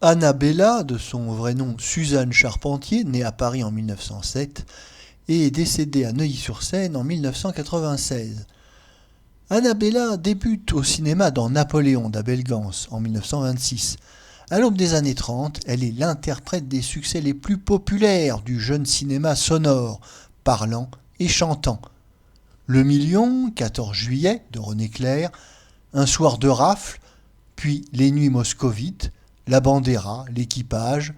Annabella, de son vrai nom Suzanne Charpentier, née à Paris en 1907 et est décédée à Neuilly-sur-Seine en 1996. Annabella débute au cinéma dans Napoléon d'Abel Gance en 1926. À l'aube des années 30, elle est l'interprète des succès les plus populaires du jeune cinéma sonore, parlant et chantant. Le Million, 14 juillet, de René Clair, Un soir de rafle, puis Les nuits moscovites, La Bandera, L'équipage.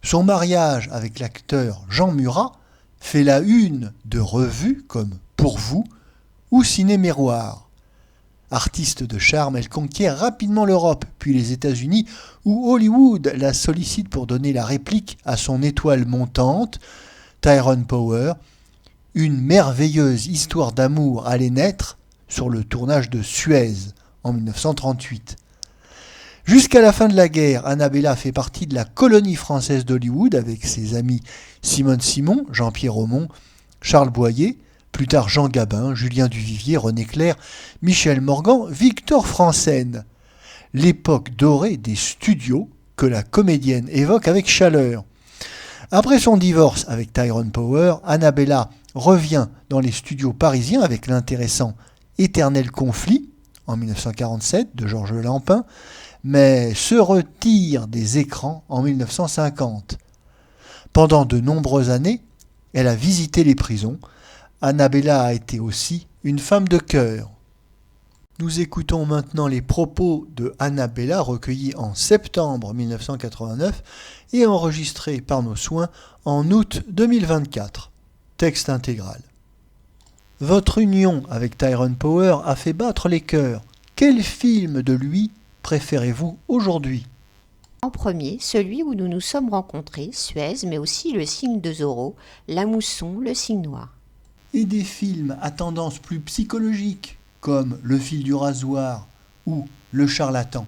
Son mariage avec l'acteur Jean Murat fait la une de revues comme Pour vous ou Ciné-Miroir. Artiste de charme, elle conquiert rapidement l'Europe, puis les États-Unis, où Hollywood la sollicite pour donner la réplique à son étoile montante, Tyrone Power. Une merveilleuse histoire d'amour allait naître sur le tournage de Suez en 1938. Jusqu'à la fin de la guerre, Annabella fait partie de la colonie française d'Hollywood avec ses amis Simone Simon, Jean-Pierre Aumont, Charles Boyer, plus tard Jean Gabin, Julien Duvivier, René Clair, Michel Morgan, Victor Franssen. L'époque dorée des studios que la comédienne évoque avec chaleur. Après son divorce avec Tyrone Power, Annabella revient dans les studios parisiens avec l'intéressant Éternel conflit en 1947 de Georges Lampin, mais se retire des écrans en 1950. Pendant de nombreuses années, elle a visité les prisons. Annabella a été aussi une femme de cœur. Nous écoutons maintenant les propos de Annabella recueillis en septembre 1989 et enregistrés par nos soins en août 2024. Texte intégral. Votre union avec Tyrone Power a fait battre les cœurs. Quel film de lui préférez-vous aujourd'hui ? En premier, celui où nous nous sommes rencontrés, Suez, mais aussi Le Cygne de Zorro, La Mousson, Le Cygne noir. Et des films à tendance plus psychologique, comme Le fil du rasoir ou Le charlatan.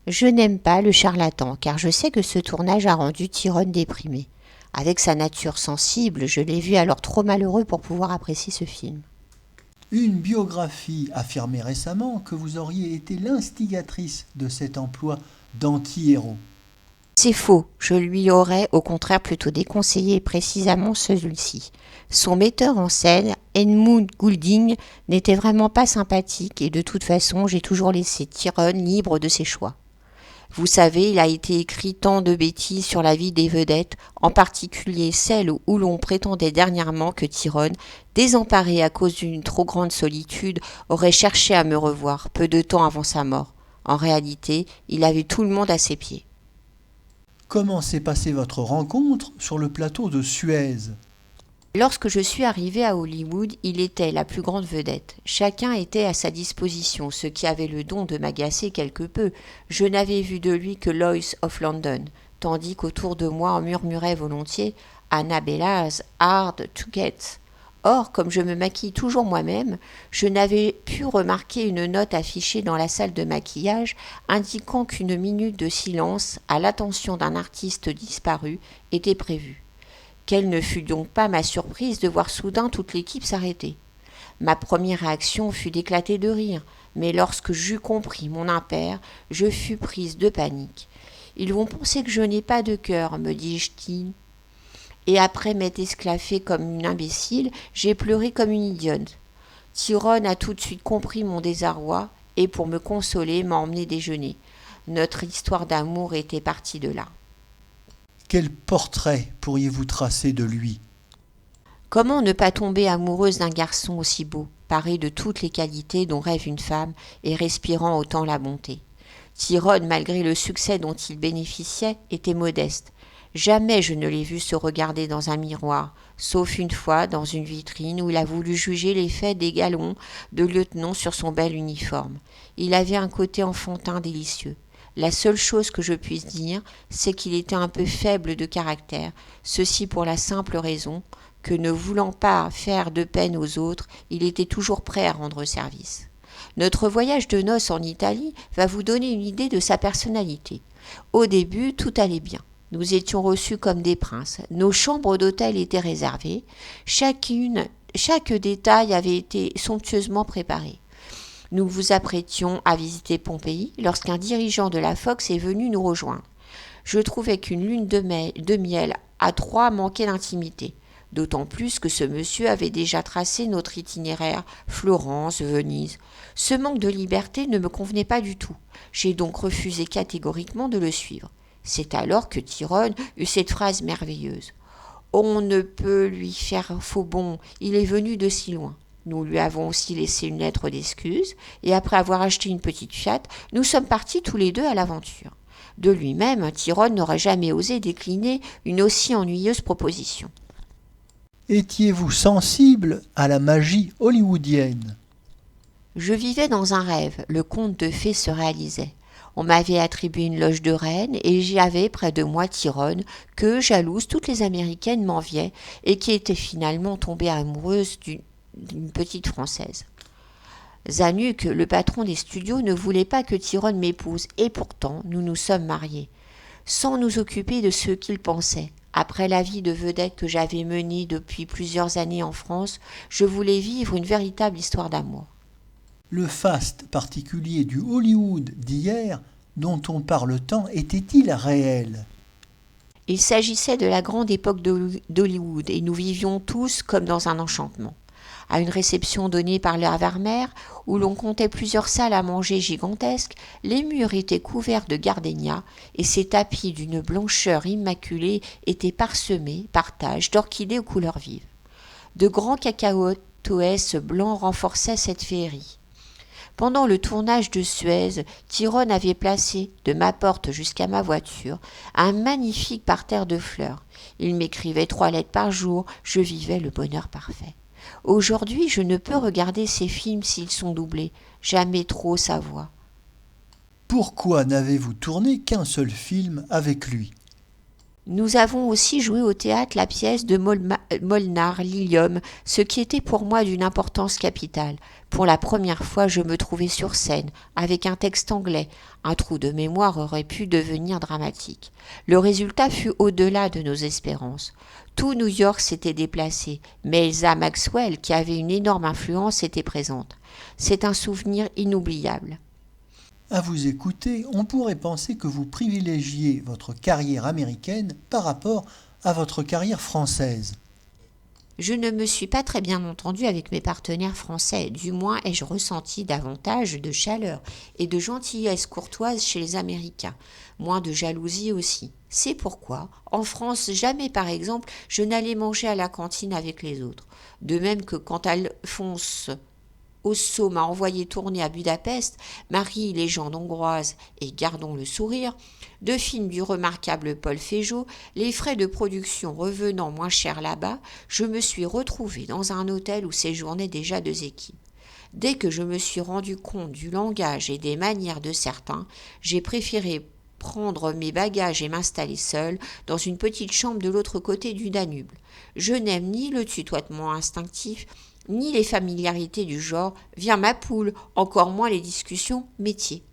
Je n'aime pas Le charlatan, car je sais que ce tournage a rendu Tyrone déprimé. Avec sa nature sensible, je l'ai vu alors trop malheureux pour pouvoir apprécier ce film. Une biographie affirmait récemment que vous auriez été l'instigatrice de cet emploi d'anti-héros. C'est faux, je lui aurais au contraire plutôt déconseillé précisément celui-ci. Son metteur en scène, Edmund Goulding, n'était vraiment pas sympathique et de toute façon j'ai toujours laissé Tyrone libre de ses choix. Vous savez, il a été écrit tant de bêtises sur la vie des vedettes, en particulier celle où l'on prétendait dernièrement que Tyrone, désemparé à cause d'une trop grande solitude, aurait cherché à me revoir peu de temps avant sa mort. En réalité, il avait tout le monde à ses pieds. Comment s'est passée votre rencontre sur le plateau de Suez ? Lorsque je suis arrivée à Hollywood, il était la plus grande vedette. Chacun était à sa disposition, ce qui avait le don de m'agacer quelque peu. Je n'avais vu de lui que Lois of London, tandis qu'autour de moi on murmurait volontiers « Annabella's hard to get ». Or, comme je me maquille toujours moi-même, je n'avais pu remarquer une note affichée dans la salle de maquillage indiquant qu'une minute de silence à l'attention d'un artiste disparu était prévue. Quelle ne fut donc pas ma surprise de voir soudain toute l'équipe s'arrêter. Ma première réaction fut d'éclater de rire, mais lorsque j'eus compris mon impair, je fus prise de panique. « Ils vont penser que je n'ai pas de cœur, me dis-je. Et après m'être esclaffée comme une imbécile, j'ai pleuré comme une idiote. Tyrone a tout de suite compris mon désarroi et pour me consoler m'a emmené déjeuner. Notre histoire d'amour était partie de là. Quel portrait pourriez-vous tracer de lui ? Comment ne pas tomber amoureuse d'un garçon aussi beau, paré de toutes les qualités dont rêve une femme et respirant autant la bonté ? Tyrone, malgré le succès dont il bénéficiait, était modeste. Jamais je ne l'ai vu se regarder dans un miroir, sauf une fois dans une vitrine où il a voulu juger l'effet des galons de lieutenant sur son bel uniforme. Il avait un côté enfantin délicieux. La seule chose que je puisse dire, c'est qu'il était un peu faible de caractère, ceci pour la simple raison que, ne voulant pas faire de peine aux autres, il était toujours prêt à rendre service. Notre voyage de noces en Italie va vous donner une idée de sa personnalité. Au début, tout allait bien. Nous étions reçus comme des princes. Nos chambres d'hôtel étaient réservées. Chaque détail avait été somptueusement préparé. Nous vous apprêtions à visiter Pompéi lorsqu'un dirigeant de la Fox est venu nous rejoindre. Je trouvais qu'une lune de miel à 3 manquait d'intimité, d'autant plus que ce monsieur avait déjà tracé notre itinéraire Florence, Venise. Ce manque de liberté ne me convenait pas du tout. J'ai donc refusé catégoriquement de le suivre. C'est alors que Tyrone eut cette phrase merveilleuse. « On ne peut lui faire faux bond, il est venu de si loin. » Nous lui avons aussi laissé une lettre d'excuse, et après avoir acheté une petite Fiat, nous sommes partis tous les deux à l'aventure. De lui-même, Tyrone n'aurait jamais osé décliner une aussi ennuyeuse proposition. Étiez-vous sensible à la magie hollywoodienne ? Je vivais dans un rêve, le conte de fées se réalisait. On m'avait attribué une loge de reine et j'y avais près de moi Tyrone, que, jalouse, toutes les Américaines m'enviaient et qui était finalement tombée amoureuse d'une petite Française. Zanuck, le patron des studios, ne voulait pas que Tyrone m'épouse et pourtant nous nous sommes mariés, sans nous occuper de ce qu'il pensait. Après la vie de vedette que j'avais menée depuis plusieurs années en France, je voulais vivre une véritable histoire d'amour. Le faste particulier du Hollywood d'hier, dont on parle tant, était-il réel ? Il s'agissait de la grande époque d'Hollywood et nous vivions tous comme dans un enchantement. À une réception donnée par l'Arvermer, où l'on comptait plusieurs salles à manger gigantesques, les murs étaient couverts de gardénias et ces tapis d'une blancheur immaculée étaient parsemés par taches d'orchidées aux couleurs vives. De grands cacahuètes blancs renforçaient cette féerie. Pendant le tournage de Suez, Tyrone avait placé, de ma porte jusqu'à ma voiture, un magnifique parterre de fleurs. Il m'écrivait 3 lettres par jour, je vivais le bonheur parfait. Aujourd'hui, je ne peux regarder ces films s'ils sont doublés, jamais trop sa voix. Pourquoi n'avez-vous tourné qu'un seul film avec lui ? Nous avons aussi joué au théâtre la pièce de Molnar, Lilium, ce qui était pour moi d'une importance capitale. Pour la première fois, je me trouvais sur scène, avec un texte anglais. Un trou de mémoire aurait pu devenir dramatique. Le résultat fut au-delà de nos espérances. Tout New York s'était déplacé, mais Elsa Maxwell, qui avait une énorme influence, était présente. C'est un souvenir inoubliable. À vous écouter, on pourrait penser que vous privilégiez votre carrière américaine par rapport à votre carrière française. Je ne me suis pas très bien entendue avec mes partenaires français, du moins ai-je ressenti davantage de chaleur et de gentillesse courtoise chez les Américains, moins de jalousie aussi. C'est pourquoi, en France, jamais par exemple, je n'allais manger à la cantine avec les autres. De même que quand Alphonse Osso m'a envoyé tourner à Budapest, Marie, légende hongroise et Gardons le sourire, 2 films du remarquable Paul Féjot, les frais de production revenant moins chers là-bas, je me suis retrouvée dans un hôtel où séjournaient déjà 2 équipes. Dès que je me suis rendu compte du langage et des manières de certains, j'ai préféré prendre mes bagages et m'installer seule dans une petite chambre de l'autre côté du Danube. Je n'aime ni le tutoiement instinctif, ni les familiarités du genre « viens ma poule », encore moins les discussions métiers.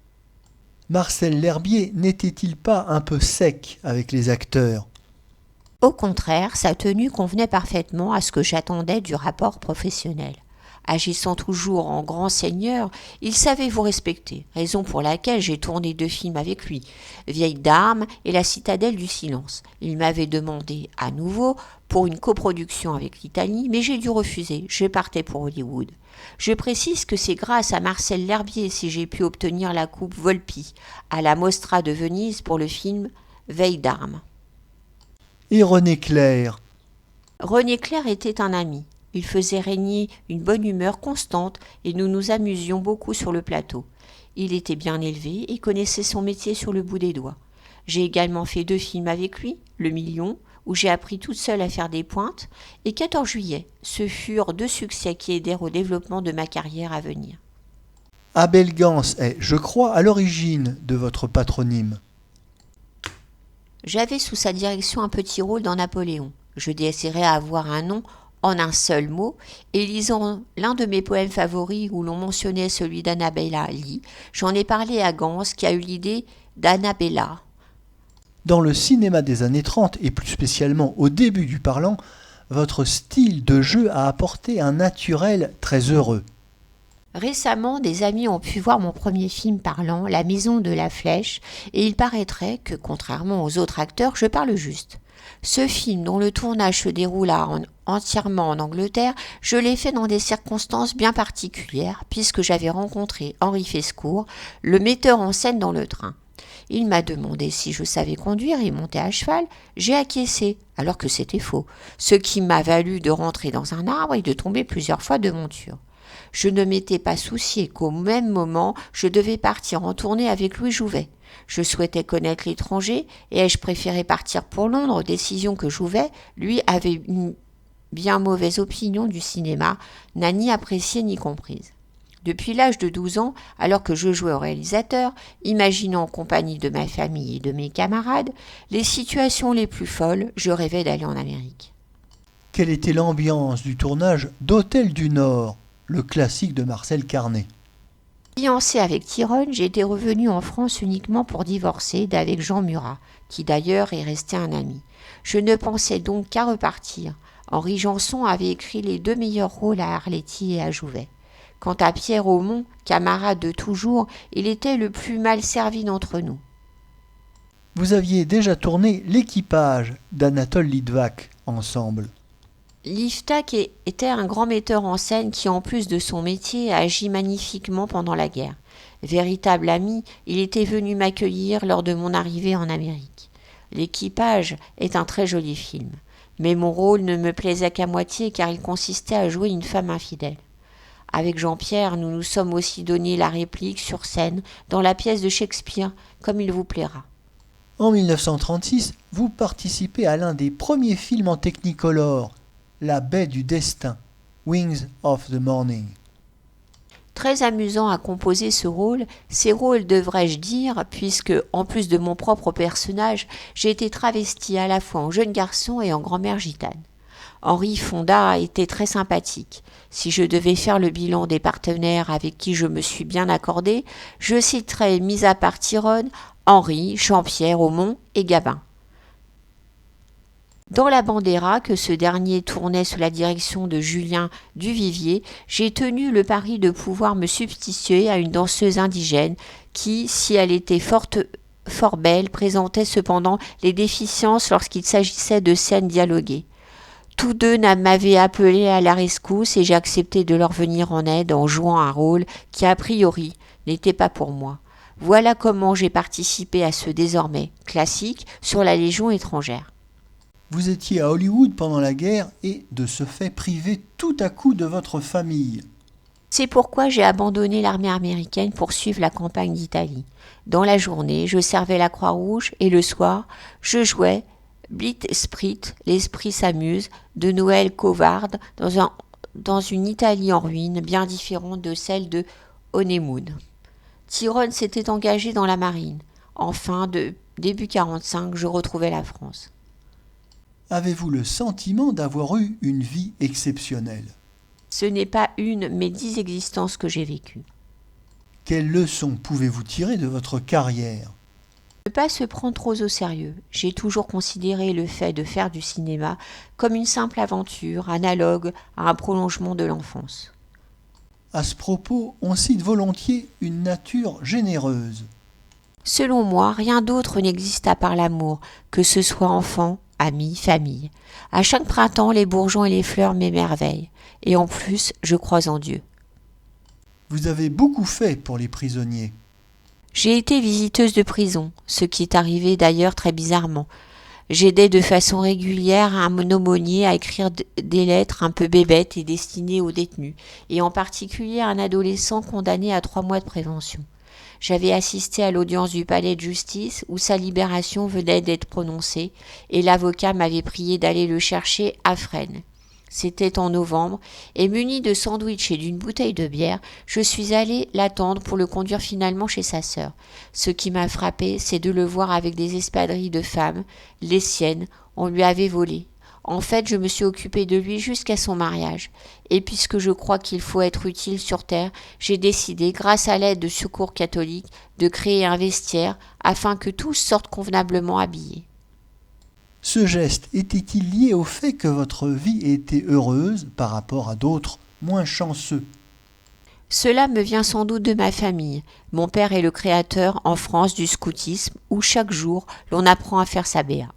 Marcel L'Herbier n'était-il pas un peu sec avec les acteurs ? Au contraire, sa tenue convenait parfaitement à ce que j'attendais du rapport professionnel. Agissant toujours en grand seigneur, il savait vous respecter, raison pour laquelle j'ai tourné 2 films avec lui, Vieille d'armes et La citadelle du silence. Il m'avait demandé à nouveau pour une coproduction avec l'Italie, mais j'ai dû refuser, je partais pour Hollywood. Je précise que c'est grâce à Marcel L'Herbier si j'ai pu obtenir la coupe Volpi à la Mostra de Venise pour le film Veille d'armes. Et René Clair ? René Clair était un ami. Il faisait régner une bonne humeur constante et nous nous amusions beaucoup sur le plateau. Il était bien élevé et connaissait son métier sur le bout des doigts. J'ai également fait 2 films avec lui, Le Million, où j'ai appris toute seule à faire des pointes, et 14 juillet. Ce furent 2 succès qui aidèrent au développement de ma carrière à venir. Abel Gance est, je crois, à l'origine de votre patronyme. J'avais sous sa direction un petit rôle dans Napoléon. Je désirais avoir un nom en un seul mot, et lisant l'un de mes poèmes favoris où l'on mentionnait celui d'Annabella Lee, j'en ai parlé à Gans qui a eu l'idée d'Annabella. Dans le cinéma des années 30 et plus spécialement au début du parlant, votre style de jeu a apporté un naturel très heureux. Récemment, des amis ont pu voir mon premier film parlant, La Maison de la Flèche, et il paraîtrait que, contrairement aux autres acteurs, je parle juste. Ce film, dont le tournage se déroula entièrement en Angleterre, je l'ai fait dans des circonstances bien particulières, puisque j'avais rencontré Henri Fescourt, le metteur en scène dans le train. Il m'a demandé si je savais conduire et monter à cheval. J'ai acquiescé, alors que c'était faux, ce qui m'a valu de rentrer dans un arbre et de tomber plusieurs fois de monture. Je ne m'étais pas soucié qu'au même moment, je devais partir en tournée avec Louis Jouvet. Je souhaitais connaître l'étranger et ai-je préféré partir pour Londres, décision que Jouvet, lui, avait une bien mauvaise opinion du cinéma, n'a ni appréciée ni comprise. Depuis l'âge de 12 ans, alors que je jouais au réalisateur, imaginant en compagnie de ma famille et de mes camarades, les situations les plus folles, je rêvais d'aller en Amérique. Quelle était l'ambiance du tournage d'Hôtel du Nord, le classique de Marcel Carné? Fiancée avec Tyrone, j'étais revenue en France uniquement pour divorcer d'avec Jean Murat, qui d'ailleurs est resté un ami. Je ne pensais donc qu'à repartir. Henri Janson avait écrit les 2 meilleurs rôles à Arletty et à Jouvet. Quant à Pierre Aumont, camarade de toujours, il était le plus mal servi d'entre nous. Vous aviez déjà tourné L'équipage d'Anatole Litvak ensemble. Litvak était un grand metteur en scène qui, en plus de son métier, a agi magnifiquement pendant la guerre. Véritable ami, il était venu m'accueillir lors de mon arrivée en Amérique. L'équipage est un très joli film, mais mon rôle ne me plaisait qu'à moitié car il consistait à jouer une femme infidèle. Avec Jean-Pierre, nous nous sommes aussi donné la réplique sur scène dans la pièce de Shakespeare, comme il vous plaira. En 1936, vous participez à l'un des premiers films en Technicolor, La baie du destin, Wings of the Morning. Très amusant à composer ce rôle, ces rôles devrais-je dire, puisque, en plus de mon propre personnage, j'ai été travestie à la fois en jeune garçon et en grand-mère gitane. Henri Fonda était très sympathique. Si je devais faire le bilan des partenaires avec qui je me suis bien accordée, je citerais, mis à part Tyrone, Henri, Jean-Pierre Aumont et Gabin. Dans la Bandera, que ce dernier tournait sous la direction de Julien Duvivier, j'ai tenu le pari de pouvoir me substituer à une danseuse indigène qui, si elle était fort belle, présentait cependant les déficiences lorsqu'il s'agissait de scènes dialoguées. Tous deux m'avaient appelé à la rescousse et j'ai accepté de leur venir en aide en jouant un rôle qui, a priori, n'était pas pour moi. Voilà comment j'ai participé à ce désormais classique sur la Légion étrangère. Vous étiez à Hollywood pendant la guerre et, de ce fait, privé tout à coup de votre famille. C'est pourquoi j'ai abandonné l'armée américaine pour suivre la campagne d'Italie. Dans la journée, je servais la Croix-Rouge et le soir, je jouais Blitz Sprit, l'esprit s'amuse, de Noël Coward, dans une Italie en ruine, bien différente de celle de Honeymoon. Tyrone s'était engagé dans la marine. Enfin, début 45, je retrouvais la France. Avez-vous le sentiment d'avoir eu une vie exceptionnelle? Ce n'est pas une, mais 10 existences que j'ai vécues. Quelles leçons pouvez-vous tirer de votre carrière? Ne pas se prendre trop au sérieux. J'ai toujours considéré le fait de faire du cinéma comme une simple aventure, analogue à un prolongement de l'enfance. À ce propos, on cite volontiers une nature généreuse. Selon moi, rien d'autre n'existe à part l'amour, que ce soit enfant, amis, famille. À chaque printemps, les bourgeons et les fleurs m'émerveillent. Et en plus, je crois en Dieu. Vous avez beaucoup fait pour les prisonniers. J'ai été visiteuse de prison, ce qui est arrivé d'ailleurs très bizarrement. J'aidais de façon régulière un aumônier à écrire des lettres un peu bébêtes et destinées aux détenus, et en particulier à un adolescent condamné à 3 mois de prévention. J'avais assisté à l'audience du palais de justice où sa libération venait d'être prononcée, et l'avocat m'avait prié d'aller le chercher à Fresnes. C'était en novembre, et muni de sandwich et d'une bouteille de bière, je suis allée l'attendre pour le conduire finalement chez sa sœur. Ce qui m'a frappé, c'est de le voir avec des espadrilles de femmes, les siennes, on lui avait volé. En fait, je me suis occupée de lui jusqu'à son mariage. Et puisque je crois qu'il faut être utile sur terre, j'ai décidé, grâce à l'aide de Secours catholique, de créer un vestiaire afin que tous sortent convenablement habillés. Ce geste était-il lié au fait que votre vie était heureuse par rapport à d'autres moins chanceux? Cela me vient sans doute de ma famille. Mon père est le créateur en France du scoutisme où chaque jour l'on apprend à faire sa béa.